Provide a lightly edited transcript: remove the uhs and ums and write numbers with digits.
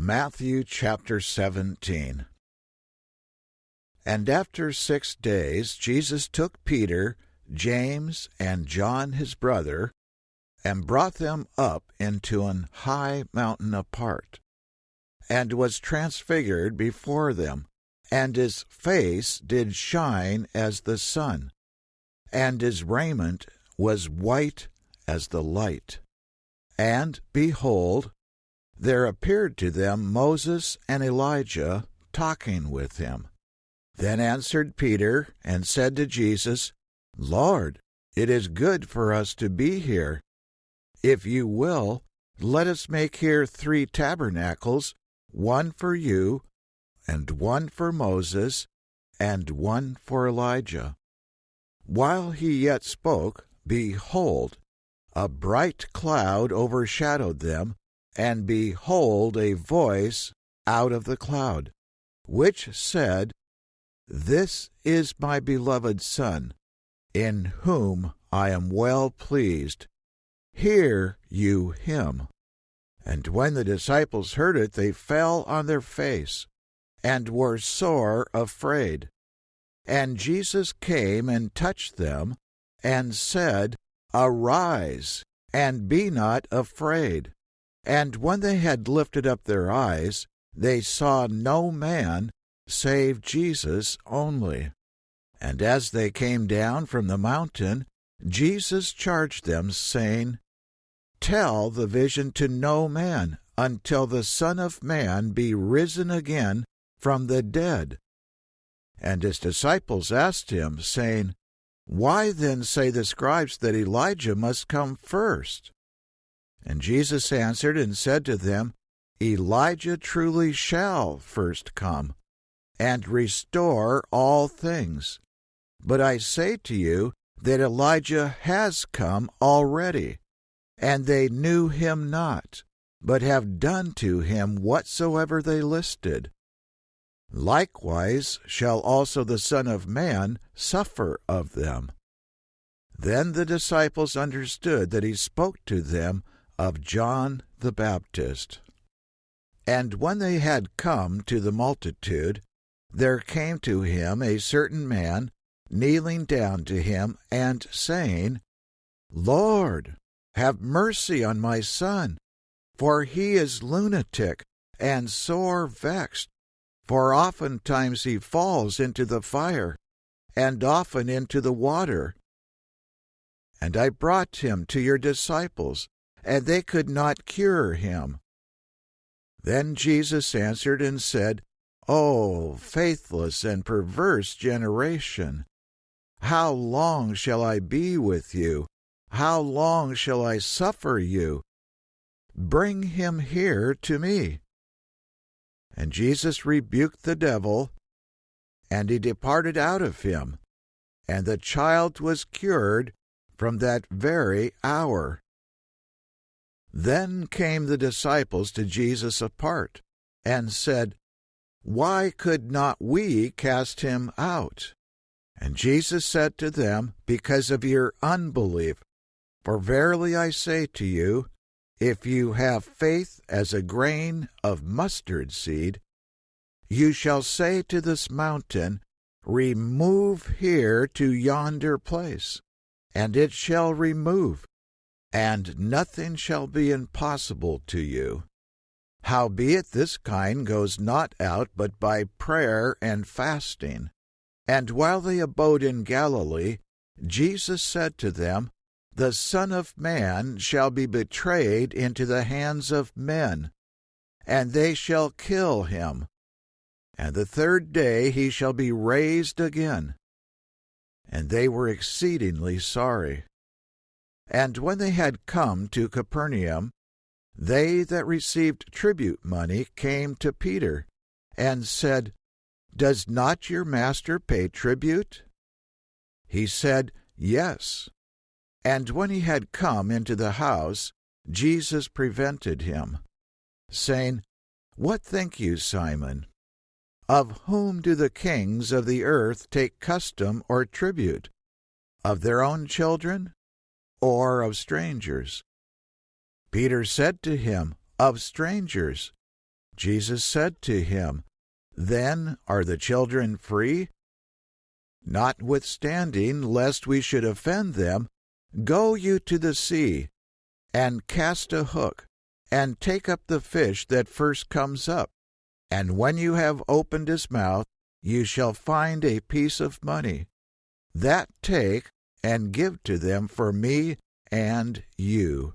Matthew chapter 17. And after 6 days Jesus took Peter, James, and John his brother, and brought them up into an high mountain apart, and was transfigured before them, and his face did shine as the sun, and his raiment was white as the light. And, behold, there appeared to them Moses and Elijah talking with him. Then answered Peter and said to Jesus, Lord, it is good for us to be here. If you will, let us make here 3 tabernacles, one for you, and one for Moses, and one for Elijah. While he yet spoke, behold, a bright cloud overshadowed them, and behold, a voice out of the cloud, which said, This is my beloved Son, in whom I am well pleased. Hear you him. And when the disciples heard it, they fell on their face, and were sore afraid. And Jesus came and touched them, and said, Arise, and be not afraid. And when they had lifted up their eyes, they saw no man, save Jesus only. And as they came down from the mountain, Jesus charged them, saying, Tell the vision to no man, until the Son of Man be risen again from the dead. And his disciples asked him, saying, Why then say the scribes that Elijah must come first? And Jesus answered and said to them, Elijah truly shall first come, and restore all things. But I say to you that Elijah has come already, and they knew him not, but have done to him whatsoever they listed. Likewise shall also the Son of Man suffer of them. Then the disciples understood that he spoke to them of John the Baptist. And when they had come to the multitude, there came to him a certain man, kneeling down to him, and saying, Lord, have mercy on my son, for he is lunatic and sore vexed, for oftentimes he falls into the fire, and often into the water. And I brought him to your disciples, and they could not cure him. Then Jesus answered and said, O faithless and perverse generation, how long shall I be with you? How long shall I suffer you? Bring him here to me. And Jesus rebuked the devil, and he departed out of him, and the child was cured from that very hour. Then came the disciples to Jesus apart, and said, Why could not we cast him out? And Jesus said to them, Because of your unbelief. For verily I say to you, if you have faith as a grain of mustard seed, you shall say to this mountain, Remove here to yonder place, and it shall remove, and nothing shall be impossible to you. Howbeit this kind goes not out but by prayer and fasting. And while they abode in Galilee, Jesus said to them, The Son of Man shall be betrayed into the hands of men, and they shall kill him. And the 3rd day he shall be raised again. And they were exceedingly sorry. And when they had come to Capernaum, they that received tribute money came to Peter, and said, Does not your master pay tribute? He said, Yes. And when he had come into the house, Jesus prevented him, saying, What think you, Simon? Of whom do the kings of the earth take custom or tribute? Of their own children, or of strangers? Peter said to him, Of strangers. Jesus said to him, Then are the children free? Notwithstanding, lest we should offend them, go you to the sea, and cast a hook, and take up the fish that first comes up. And when you have opened his mouth, you shall find a piece of money. That take, and give to them for me and you.